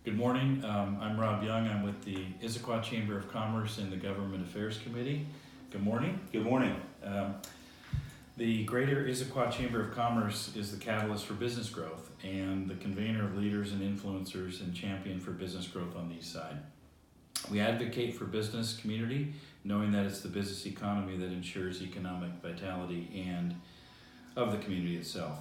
Good morning. I'm Rob Young. I'm with the Issaquah Chamber of Commerce in the Government Affairs Committee. Good morning. Good morning. The Greater Issaquah Chamber of Commerce is the catalyst for business growth and the convener of leaders and influencers and champion for business growth on the East Side. We advocate for business community, knowing that it's the business economy that ensures economic vitality and of the community itself.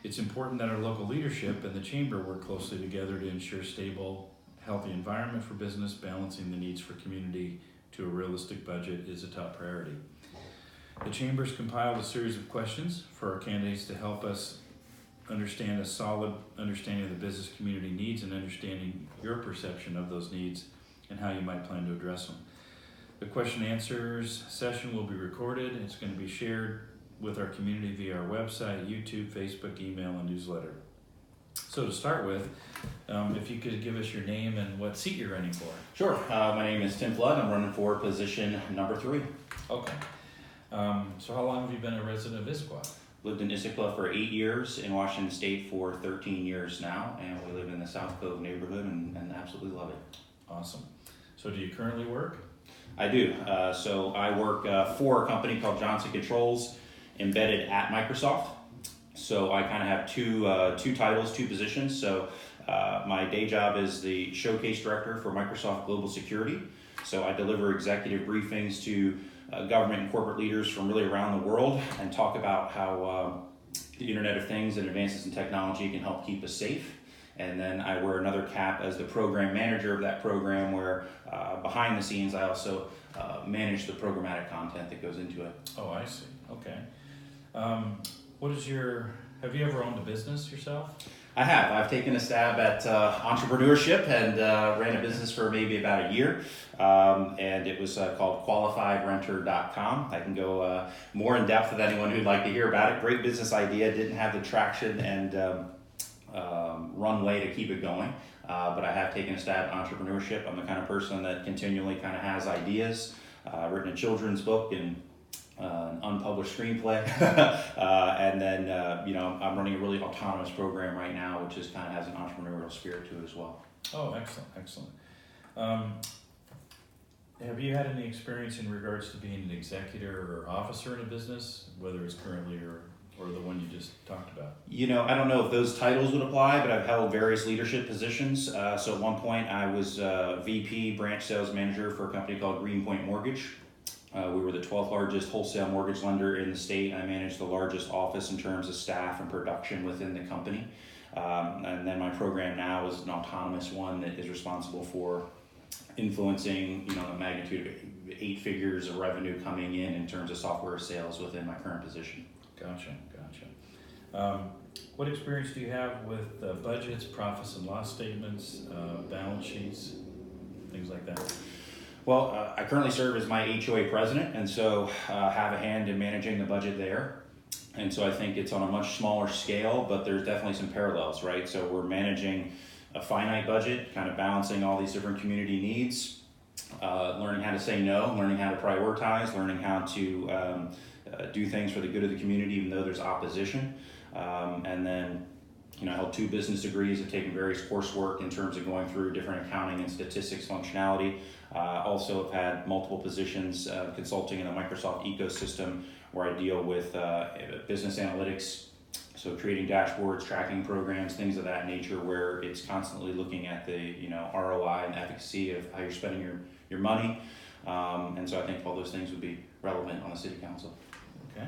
It's important that our local leadership and the chamber work closely together to ensure stable, healthy environment for business. Balancing the needs for community to a realistic budget is a top priority. The chamber's compiled a series of questions for our candidates to help us understand a solid understanding of the business community needs and understanding your perception of those needs and how you might plan to address them. The question and answers session will be recorded. It's going to be shared with our community via our website, YouTube, Facebook, email, and newsletter. So to start with, if you could give us your name and what seat you're running for. Sure. My name is Tim Flood. I'm running for position number 3. Okay. So how long have you been a resident of Issaquah? Lived in Issaquah for 8 years, in Washington State for 13 years now, and we live in the South Cove neighborhood and absolutely love it. Awesome. So do you currently work? I do. So I work for a company called Johnson Controls, embedded at Microsoft. So I kind of have two titles, 2 positions. So my day job is the showcase director for Microsoft Global Security. So I deliver executive briefings to government and corporate leaders from really around the world and talk about how the Internet of Things and advances in technology can help keep us safe. And then I wear another cap as the program manager of that program, where behind the scenes I also manage the programmatic content that goes into it. Oh, I see. Okay. Have you ever owned a business yourself? I have. I've taken a stab at entrepreneurship and ran a business for maybe about a year. And it was called QualifiedRenter.com. I can go more in depth with anyone who'd like to hear about it. Great business idea. Didn't have the traction and runway to keep it going. But I have taken a stab at entrepreneurship. I'm the kind of person that continually kind of has ideas. Written a children's book and an unpublished screenplay, and then I'm running a really autonomous program right now, which is kind of has an entrepreneurial spirit to it as well. Oh, excellent. Have you had any experience in regards to being an executor or officer in a business, whether it's currently or the one you just talked about? I don't know if those titles would apply, but I've held various leadership positions. So at one point I was VP branch sales manager for a company called Greenpoint Mortgage. We were the 12th largest wholesale mortgage lender in the state. I managed the largest office in terms of staff and production within the company. And then my program now is an autonomous one that is responsible for influencing, the magnitude of 8 figures of revenue coming in terms of software sales within my current position. Gotcha. What experience do you have with budgets, profits and loss statements, balance sheets, things like that? Well, I currently serve as my HOA president, and so have a hand in managing the budget there. And so I think it's on a much smaller scale, but there's definitely some parallels, right? So we're managing a finite budget, kind of balancing all these different community needs, learning how to say no, learning how to prioritize, learning how to do things for the good of the community, even though there's opposition. And then I held 2 business degrees, have taken various coursework in terms of going through different accounting and statistics functionality. Also have had multiple positions consulting in the Microsoft ecosystem, where I deal with business analytics, so creating dashboards, tracking programs, things of that nature, where it's constantly looking at the ROI and efficacy of how you're spending your money. And so I think all those things would be relevant on the city council. Okay.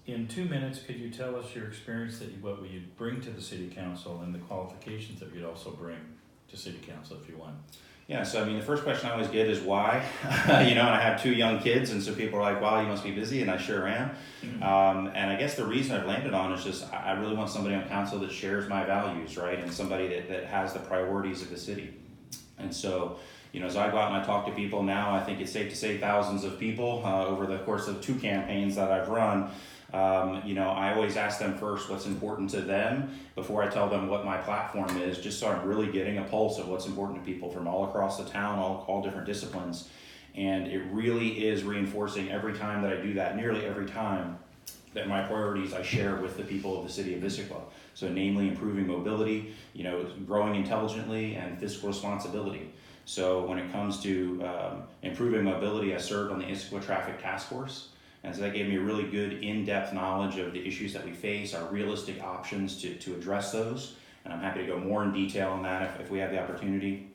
In 2 minutes, could you tell us your experience what you bring to the city council and the qualifications that you'd also bring to city council if you want? Yeah, so the first question I always get is why. And I have 2 young kids, and so people are like, wow, you must be busy, and I sure am. Mm-hmm. And I guess the reason I've landed on is just I really want somebody on council that shares my values, right, and somebody that has the priorities of the city. And so, as I go out and I talk to people now, I think it's safe to say thousands of people over the course of 2 campaigns that I've run. I always ask them first what's important to them before I tell them what my platform is, just so I'm really getting a pulse of what's important to people from all across the town, all different disciplines. And it really is reinforcing every time that I do that, nearly every time, that my priorities I share with the people of the city of Issaquah. So namely improving mobility, growing intelligently, and fiscal responsibility. So when it comes to improving mobility, I served on the Issaquah Traffic Task Force. And so that gave me a really good in-depth knowledge of the issues that we face, our realistic options to address those. And I'm happy to go more in detail on that if we have the opportunity.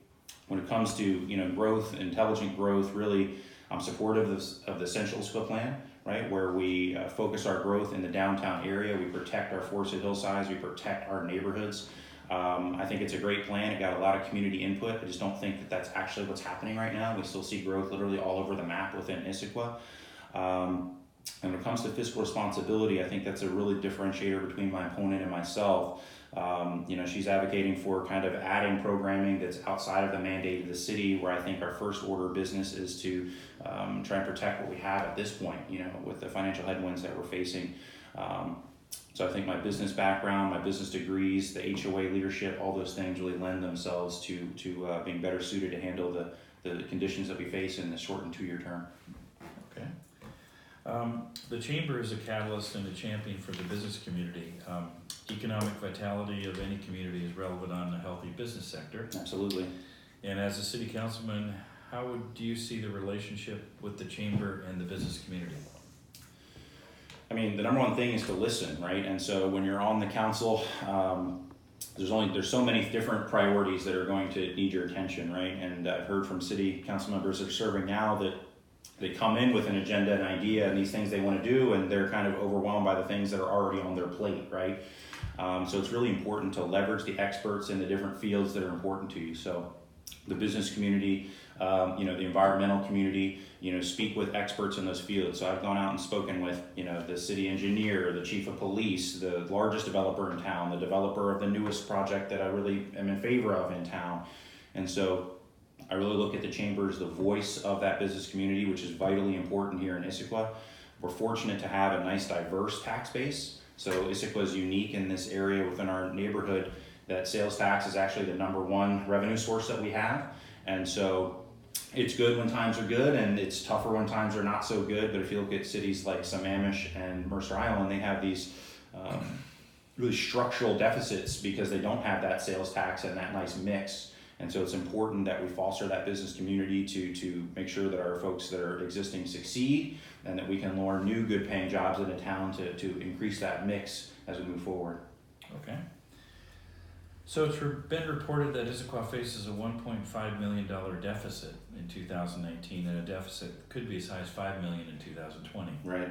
When it comes to growth, intelligent growth, really I'm supportive of the Central Issaquah Plan, right, where we focus our growth in the downtown area. We protect our forested hillsides, we protect our neighborhoods. I think it's a great plan. It got a lot of community input. I just don't think that that's actually what's happening right now. We still see growth literally all over the map within Issaquah. And when it comes to fiscal responsibility, I think that's a really differentiator between my opponent and myself. She's advocating for kind of adding programming that's outside of the mandate of the city, where I think our first order of business is to try and protect what we have at this point, with the financial headwinds that we're facing. So I think my business background, my business degrees, the HOA leadership, all those things really lend themselves to being better suited to handle the conditions that we face in the short and 2-year term. Okay. The Chamber is a catalyst and a champion for the business community. Economic vitality of any community is relevant on a healthy business sector. Absolutely. And as a city councilman, how do you see the relationship with the Chamber and the business community? I mean, the number one thing is to listen, right? And so when you're on the council, there's so many different priorities that are going to need your attention, right? And I've heard from city council members that are serving now that they come in with an agenda, an idea, and these things they want to do, and they're kind of overwhelmed by the things that are already on their plate, right? So it's really important to leverage the experts in the different fields that are important to you. So the business community, the environmental community, speak with experts in those fields. So I've gone out and spoken with, the city engineer, the chief of police, the largest developer in town, the developer of the newest project that I really am in favor of in town. And so I really look at the Chamber as the voice of that business community, which is vitally important here in Issaquah. We're fortunate to have a nice diverse tax base. So Issaquah is unique in this area within our neighborhood that sales tax is actually the #1 revenue source that we have. And so it's good when times are good, and it's tougher when times are not so good. But if you look at cities like Sammamish and Mercer Island, they have these really structural deficits because they don't have that sales tax and that nice mix. And so it's important that we foster that business community to make sure that our folks that are existing succeed, and that we can lure new good paying jobs into town to increase that mix as we move forward. Okay. So it's been reported that Issaquah faces a $1.5 million deficit in 2019, and a deficit could be as high as $5 million in 2020. Right.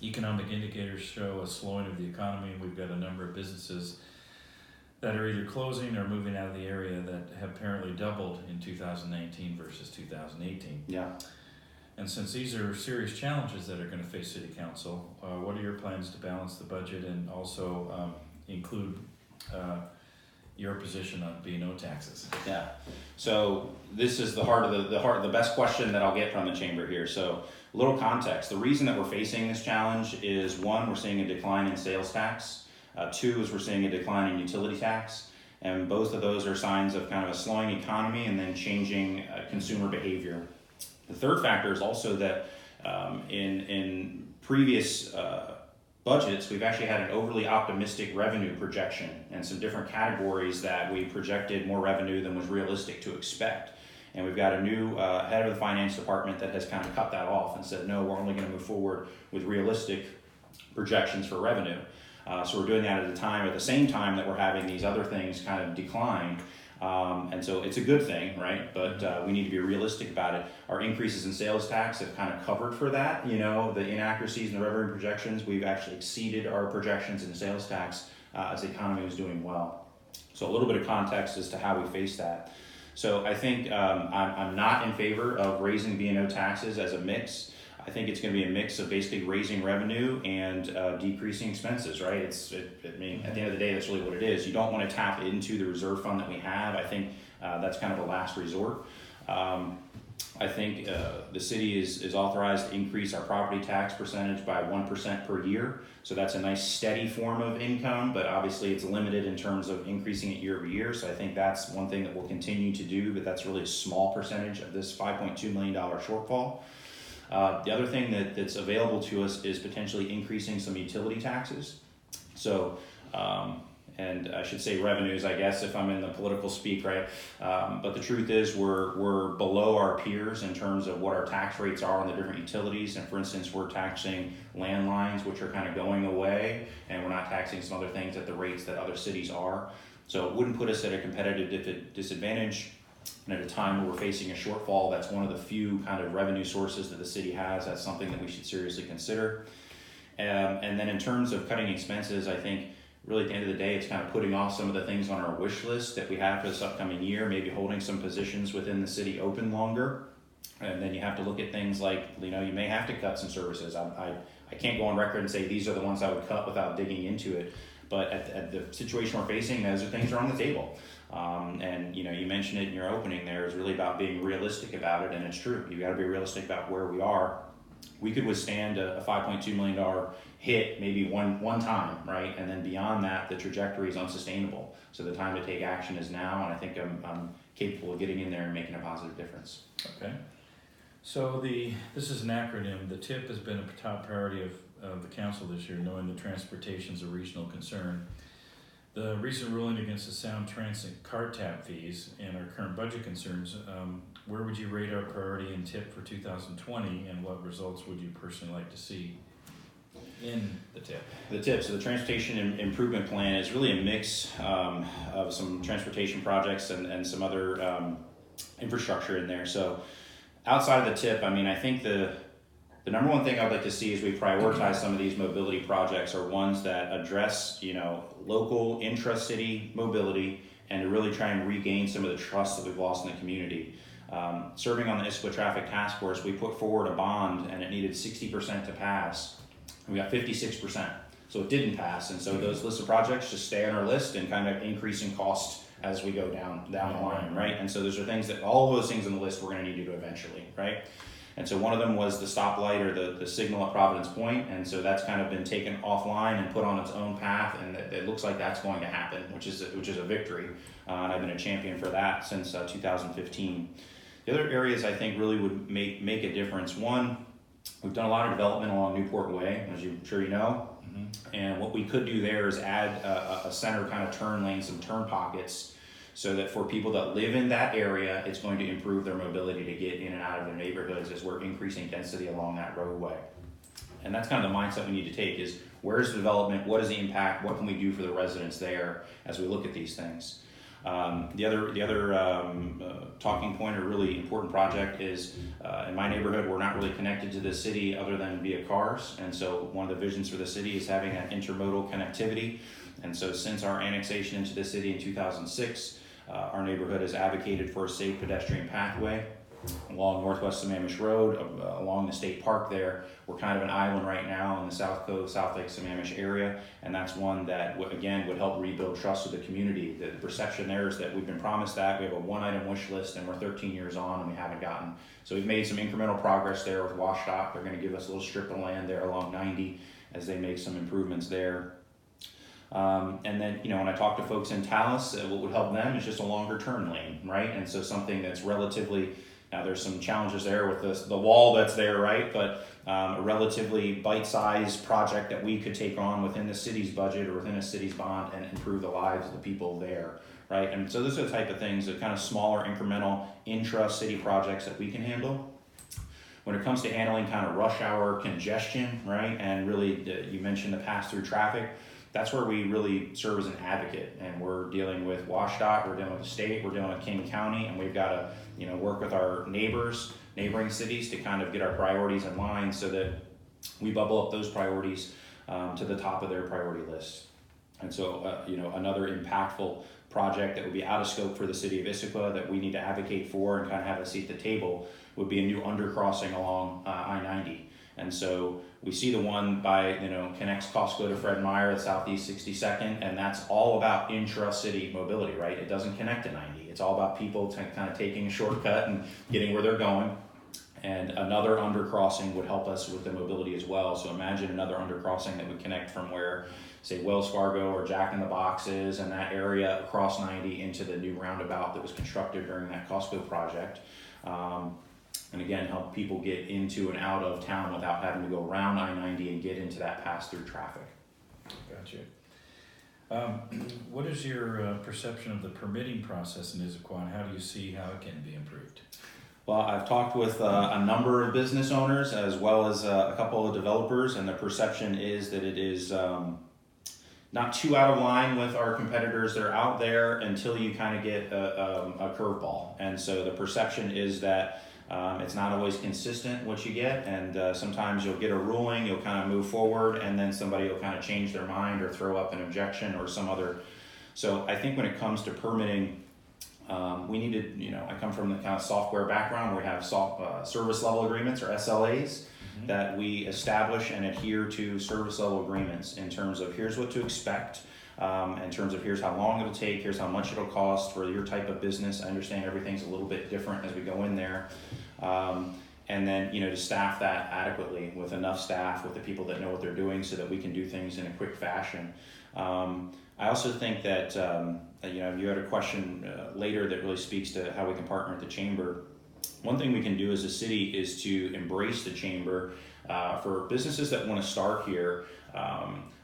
Economic indicators show a slowing of the economy. We've got a number of businesses that are either closing or moving out of the area that have apparently doubled in 2019 versus 2018. Yeah. And since these are serious challenges that are going to face City Council, what are your plans to balance the budget and also include your position on B&O taxes? Yeah. So this is the best question that I'll get from the Chamber here. So a little context. The reason that we're facing this challenge is, 1, we're seeing a decline in sales tax. 2 is we're seeing a decline in utility tax, and both of those are signs of kind of a slowing economy and then changing consumer behavior. The third factor is also that in previous budgets, we've actually had an overly optimistic revenue projection and some different categories that we projected more revenue than was realistic to expect. And we've got a new head of the finance department that has kind of cut that off and said, no, we're only going to move forward with realistic projections for revenue. So we're doing that at the same time that we're having these other things kind of decline. And so it's a good thing, right? But we need to be realistic about it. Our increases in sales tax have kind of covered for that. The inaccuracies in the revenue projections, we've actually exceeded our projections in sales tax as the economy was doing well. So a little bit of context as to how we face that. So I think I'm not in favor of raising B&O taxes as a mix. I think it's going to be a mix of basically raising revenue and decreasing expenses, right? At the end of the day, that's really what it is. You don't want to tap into the reserve fund that we have. I think that's kind of a last resort. I think the city is authorized to increase our property tax percentage by 1% per year. So that's a nice steady form of income, but obviously it's limited in terms of increasing it year over year. So I think that's one thing that we'll continue to do, but that's really a small percentage of this $5.2 million shortfall. The other thing that's available to us is potentially increasing some utility taxes. So, and I should say revenues, I guess, if I'm in the political speak, right? But the truth is we're below our peers in terms of what our tax rates are on the different utilities. And for instance, we're taxing landlines, which are kind of going away, and we're not taxing some other things at the rates that other cities are. So it wouldn't put us at a competitive disadvantage. And at a time where we're facing a shortfall, that's one of the few kind of revenue sources that the city has. That's something that we should seriously consider. And then in terms of cutting expenses, I think really at the end of the day, it's kind of putting off some of the things on our wish list that we have for this upcoming year, maybe holding some positions within the city open longer. And then you have to look at things like, you may have to cut some services. I can't go on record and say these are the ones I would cut without digging into it. But at the situation we're facing, those are things are on the table. And you mentioned it in your opening there, is really about being realistic about it. And it's true. You got to be realistic about where we are. We could withstand a $5.2 million hit maybe one time, right? And then beyond that, the trajectory is unsustainable. So the time to take action is now, and I think I'm capable of getting in there and making a positive difference. Okay. So this is an acronym. The TIP has been a top priority of the council this year, knowing that transportation is a regional concern. The recent ruling against the Sound Transit car tap fees and our current budget concerns, where would you rate our priority in TIP for 2020, and what results would you personally like to see in the TIP? The TIP, so the Transportation Improvement Plan, is really a mix of some transportation projects and some other infrastructure in there. So outside of the TIP, I think the number one thing I'd like to see is we prioritize some of these mobility projects are ones that address, local intra-city mobility and to really try and regain some of the trust that we've lost in the community. Serving on the Issaquah Traffic Task Force, we put forward a bond and it needed 60% to pass. We got 56%, so it didn't pass. And so those list of projects just stay on our list and kind of increase in cost as we go down the line, right? And so those are things that all of those things on the list we're going to need to do eventually, right? And so one of them was the stoplight or the signal at Providence Point, and so that's kind of been taken offline and put on its own path, and it looks like that's going to happen, which is a victory. And I've been a champion for that since 2015. The other areas I think really would make a difference. One, we've done a lot of development along Newport Way, as I'm sure you know. Mm-hmm. And what we could do there is add a center kind of turn lane, some turn pockets, so that for people that live in that area, it's going to improve their mobility to get in and out of their neighborhoods as we're increasing density along that roadway. And that's kind of the mindset we need to take is where's the development, what is the impact, what can we do for the residents there as we look at these things. The other talking point or really important project is in my neighborhood, we're not really connected to the city other than via cars. And so one of the visions for the city is having that intermodal connectivity. And so since our annexation into the city in 2006, our neighborhood has advocated for a safe pedestrian pathway along Northwest Sammamish Road, along the state park there. We're kind of an island right now in the South Cove, South Lake Sammamish area, and that's one that, again, would help rebuild trust with the community. The perception there is that we've been promised that. We have a one-item wish list, and we're 13 years on, and we haven't gotten. So we've made some incremental progress there with WashDOT. They're going to give us a little strip of land there along 90 as they make some improvements there. And then, when I talk to folks in Tallis, what would help them is just a longer turn lane, right? And so something that's relatively, now there's some challenges there with the wall that's there, right? But a relatively bite-sized project that we could take on within the city's budget or within a city's bond and improve the lives of the people there, right? And so those are the type of things, that kind of smaller incremental intra-city projects that we can handle. When it comes to handling kind of rush hour congestion, right? And really, you mentioned the pass-through traffic. That's where we really serve as an advocate, and we're dealing with WashDOT, we're dealing with the state, we're dealing with King County, and we've got to, work with our neighboring cities to kind of get our priorities in line so that we bubble up those priorities to the top of their priority list. And so, another impactful project that would be out of scope for the city of Issaquah that we need to advocate for and kind of have a seat at the table would be a new undercrossing along I-90. And so we see the one by, connects Costco to Fred Meyer at Southeast 62nd, and that's all about intra-city mobility, right? It doesn't connect to 90. It's all about people kind of taking a shortcut and getting where they're going. And another undercrossing would help us with the mobility as well. So imagine another undercrossing that would connect from where, say, Wells Fargo or Jack in the Box is and that area across 90 into the new roundabout that was constructed during that Costco project. and again, help people get into and out of town without having to go around I-90 and get into that pass-through traffic. Gotcha. What is your perception of the permitting process in Issaquah, and how do you see how it can be improved? Well, I've talked with a number of business owners as well as a couple of developers, and the perception is that it is not too out of line with our competitors that are out there until you kind of get a curveball. And so the perception is that it's not always consistent what you get, and sometimes you'll get a ruling, you'll kind of move forward, and then somebody will kind of change their mind or throw up an objection or some other. So I think when it comes to permitting, we need to, I come from the kind of software background where we have service level agreements or SLAs that we establish and adhere to service level agreements in terms of here's what to expect, in terms of here's how long it'll take, here's how much it'll cost for your type of business. I understand everything's a little bit different as we go in there. And then, to staff that adequately with enough staff, with the people that know what they're doing so that we can do things in a quick fashion. I also think that, you had a question later that really speaks to how we can partner with the chamber. One thing we can do as a city is to embrace the chamber. For businesses that want to start here,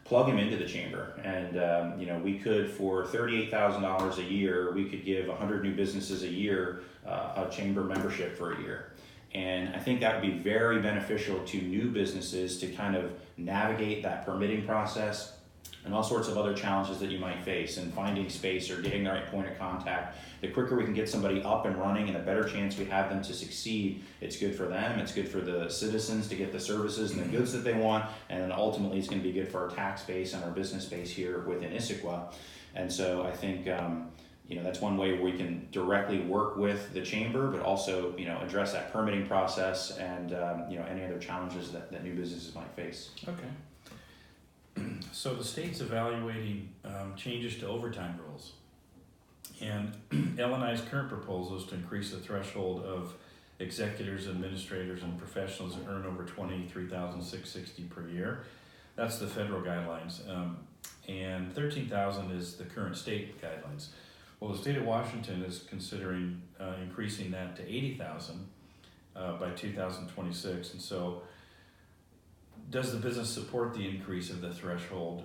plug them into the chamber. And, we could, for $38,000 a year, we could give 100 new businesses a year a chamber membership for a year. And I think that would be very beneficial to new businesses to kind of navigate that permitting process and all sorts of other challenges that you might face, and finding space or getting the right point of contact. The quicker we can get somebody up and running and the better chance we have them to succeed, it's good for them, it's good for the citizens to get the services and the goods that they want, and then ultimately it's going to be good for our tax base and our business base here within Issaquah. And so I think that's one way where we can directly work with the chamber, but also address that permitting process and any other challenges that new businesses might face. Okay. So the state's evaluating changes to overtime rules, and L&I's current proposal is to increase the threshold of executors, administrators, and professionals that earn over $23,660 per year. That's the federal guidelines, and $13,000 is the current state guidelines. Well, the state of Washington is considering increasing that to $80,000 by 2026, and so does the business support the increase of the threshold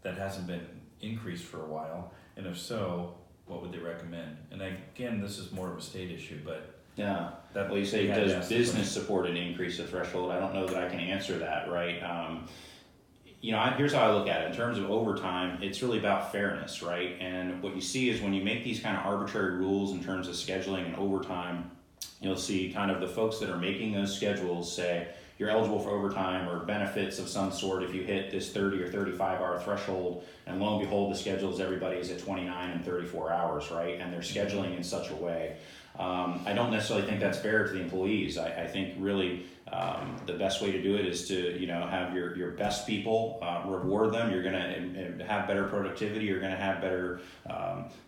that hasn't been increased for a while? And if so, what would they recommend? And again, this is more of a state issue, but yeah. Well, you say, does business support an increase of threshold? I don't know that I can answer that, right? Here's how I look at it. In terms of overtime, it's really about fairness, right? And what you see is when you make these kind of arbitrary rules in terms of scheduling and overtime, you'll see kind of the folks that are making those schedules say, you're eligible for overtime or benefits of some sort if you hit this 30 or 35 hour threshold, and lo and behold, the schedules, everybody's at 29 and 34 hours, right? And they're scheduling in such a way. I don't necessarily think that's fair to the employees. I think really the best way to do it is to have your best people, reward them. You're going to have better productivity. You're going to have better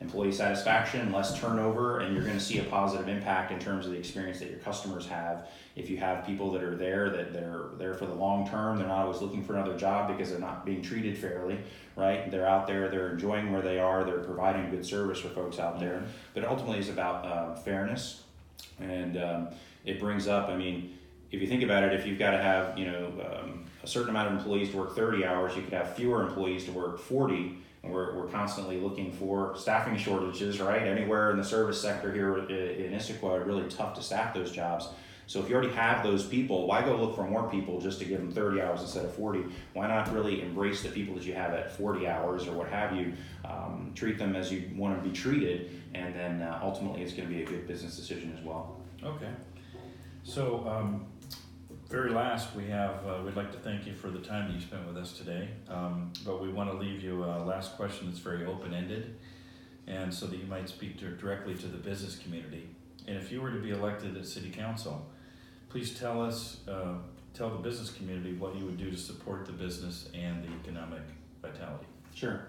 employee satisfaction, less turnover, and you're going to see a positive impact in terms of the experience that your customers have. If you have people that are there, that they're there for the long term, they're not always looking for another job because they're not being treated fairly, right? They're out there, they're enjoying where they are, they're providing good service for folks out there. But ultimately it's about fairness, and it brings up, if you think about it, if you've got to have a certain amount of employees to work 30 hours, you could have fewer employees to work 40, and we're constantly looking for staffing shortages, right? Anywhere in the service sector here in Issaquah, it's really tough to staff those jobs. So if you already have those people, why go look for more people just to give them 30 hours instead of 40? Why not really embrace the people that you have at 40 hours or what have you, treat them as you want to be treated, and then ultimately it's going to be a good business decision as well. Okay. So very last, we'd like to thank you for the time that you spent with us today, but we want to leave you a last question that's very open-ended, and so that you might speak directly to the business community. And if you were to be elected at City Council, please tell the business community what you would do to support the business and the economic vitality. Sure.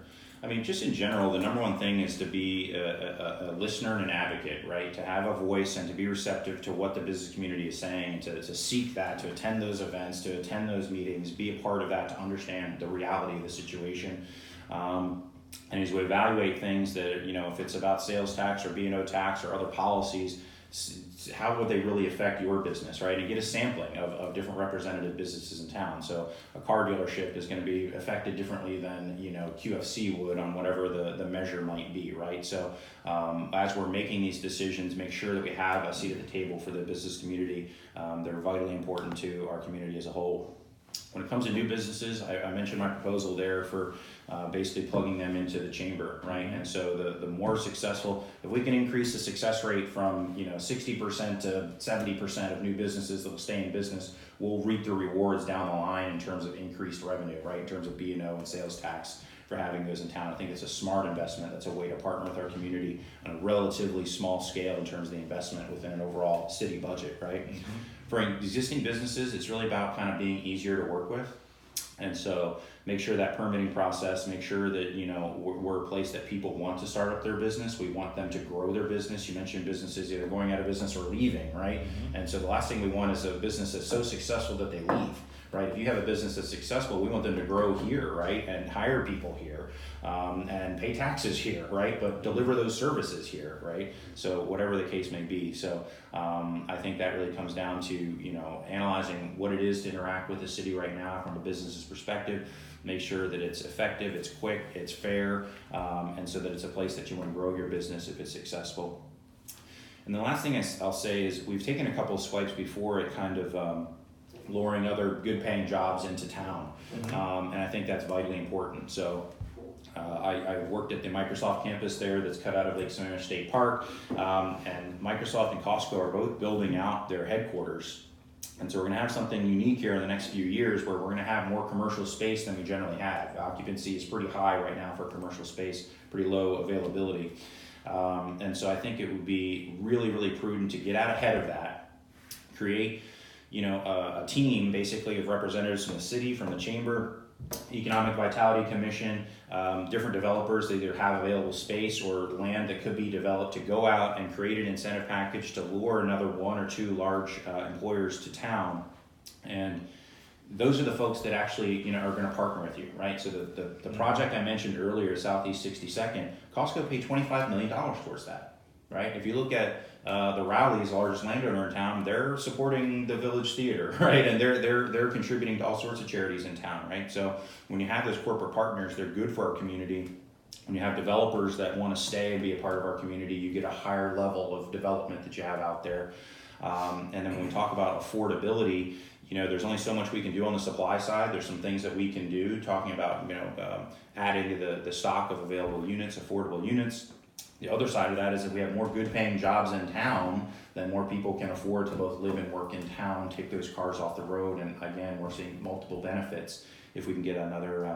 Just in general, the number one thing is to be a listener and an advocate, right? To have a voice and to be receptive to what the business community is saying, to seek that, to attend those events, to attend those meetings, be a part of that, to understand the reality of the situation. And as we evaluate things that, if it's about sales tax or B&O tax or other policies, how would they really affect your business, right? And get a sampling of different representative businesses in town. So a car dealership is going to be affected differently than, you know, QFC would on whatever the measure might be, right? So as we're making these decisions, make sure that we have a seat at the table for the business community. They're vitally important to our community as a whole. When it comes to new businesses, I mentioned my proposal there for basically plugging them into the chamber, right? And so the more successful, if we can increase the success rate from, you know, 60% to 70% of new businesses that will stay in business, we'll reap the rewards down the line in terms of increased revenue, right? In terms of B&O and sales tax for having those in town. I think it's a smart investment. That's a way to partner with our community on a relatively small scale in terms of the investment within an overall city budget, right? For existing businesses, it's really about kind of being easier to work with. And so make sure that permitting process, make sure that, you know, we're a place that people want to start up their business. We want them to grow their business. You mentioned businesses either going out of business or leaving, right? And so the last thing we want is a business that's so successful that they leave, right? If you have a business that's successful, we want them to grow here, right? And hire people here, and pay taxes here, right? But deliver those services here, right? So whatever the case may be. So I think that really comes down to, you know, analyzing what it is to interact with the city right now from a business's perspective. Make sure that it's effective, it's quick, it's fair, and so that it's a place that you want to grow your business if it's successful. And the last thing I'll say is we've taken a couple of swipes before at kind of luring other good paying jobs into town. And I think that's vitally important. So I worked at the Microsoft campus there that's cut out of Lake Samana State Park, and Microsoft and Costco are both building out their headquarters. And so we're gonna have something unique here in the next few years where we're gonna have more commercial space than we generally have. The occupancy is pretty high right now for commercial space, pretty low availability. And so I think it would be really, really prudent to get out ahead of that, create, you know, a team basically of representatives from the city, from the chamber, Economic Vitality Commission, different developers that either have available space or land that could be developed to go out and create an incentive package to lure another one or two large employers to town. And those are the folks that actually, you know, are going to partner with you, right? So the project I mentioned earlier, Southeast 62nd, Costco paid $25 million towards that, right? If you look at the Rowleys, the largest landowner in town, they're supporting the Village Theater, right? And they're contributing to all sorts of charities in town, right? So when you have those corporate partners, they're good for our community. When you have developers that want to stay and be a part of our community, you get a higher level of development that you have out there. And then when we talk about affordability, you know, there's only so much we can do on the supply side. There's some things that we can do, talking about, you know, adding to the stock of available units, affordable units. The other side of that is if we have more good paying jobs in town, then more people can afford to both live and work in town, take those cars off the road. And again, we're seeing multiple benefits if we can get another,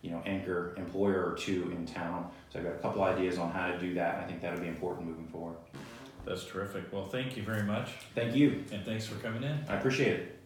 you know, anchor employer or two in town. So I've got a couple ideas on how to do that. And I think that'll be important moving forward. That's terrific. Well, thank you very much. Thank you. And thanks for coming in. I appreciate it.